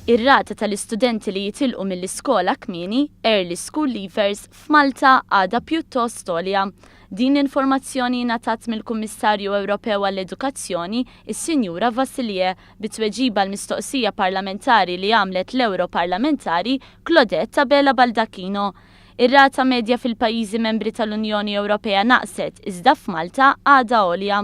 Ir-rata tal-istudenti li jitilqu mill-iskola kmieni, early school leavers, f'Malta għadha pjuttost għolja. Din l-informazzjoni ngħatat mill-Kummissarju Ewropew għall-Edukazzjoni, is-Sinjura Vassiliou, bit-tweġiba l-mistoqsija parlamentari li għamlet l-Europarlamentari Claudette Bella Baldacchino. Ir-rata medja fil-pajjiżi membri tal-Unjoni Ewropea naqset, iżda f'Malta għadha għolja.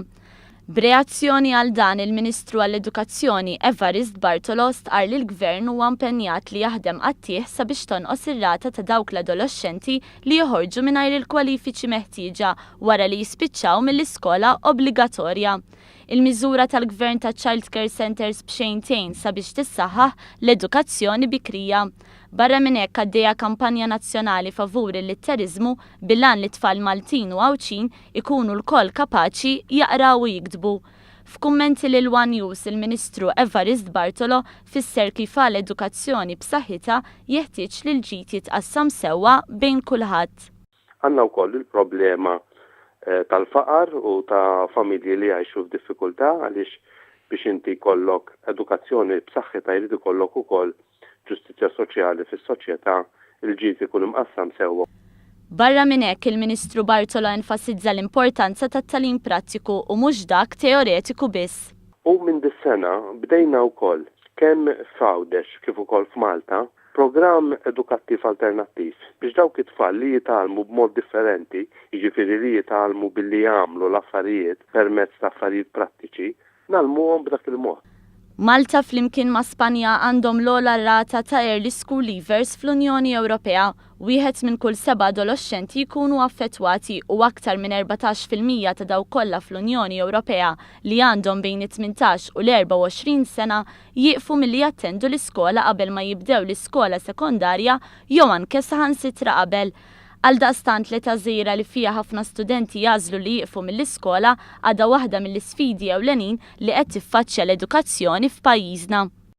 B'reazzjoni għal dan il-Ministru għall-Edukazzjoni Evarist Bartolos qal li l-Gvern huwa impenjat li jaħdem qattih sabiex tonqos ir-rata ta' dawk l-adolescenti li joħorġu mingħajr il-kwalifiċi meħtieġa wara li jispiċċaw mill-iskola obbligatorja. Il-miżura tal-Gvern ta' Child Care Centers b'xejntejn sabiex tissaħħaħ l-edukazzjoni bikrija. Barra minn hekk għaddejja kampanja nazzjonali favur il-litterizmu bil-għan li tfal Maltin u Għawċin ikunu l-koll kapaċi jaqraw u jiktbu. F'kummenti lil One News il-Ministru Evarist Bartolo fisser kif l-edukazzjoni b'saħħitha jeħtieġ li l-ġid jitqassam sewwa bejn kulħadd. Għandna wkoll il-problema tal-faqar u ta' familji li jgħixu f'diffikultà għaliex biex inti jkollok edukazzjoni b'saħħitha jrid ikollok ukoll ġustizzja soċjali fis-soċjetà il-ġid ikun imqassam sewwa. Barra minn hekk il-Ministru Bartolo enfasizza l-importanza tat-tagħlim prattiku u mhux dak teoretiku biss. U minn dis-sena bdejna wkoll kemm f'Għawdex kif ukoll f'Malta programm edukattiv alternattiv biex dawk it-tfal li jitalmu b'mod differenti, jiġifieri li jitalmu billi jagħmlu l-affarijiet permezz ta' affarijiet prattiċi, nagħlmuhom b'dak il-mod. Malta flimkien ma' Spanja għandhom l-ogħla rata ta' early school leavers fl-Unjoni Ewropea. Wieħed minn kull 7 adolescenti jkunu affettwati u aktar minn 14% ta' dawk kollha fl-Unjoni Ewropea li għandhom bejn 18 u l-24 sena jieqfu milli jattendu l-iskola qabel ma jibdew l-iskola sekondarja jew anke saħansitra qabel. Għaldaqstant l-età żgħira li fiha ħafna studenti jażlu li jieqfu mill-iskola għadha waħda mill-isfidi ewlenin li qed tiffaċċja l-edukazzjoni f'pajjiżna.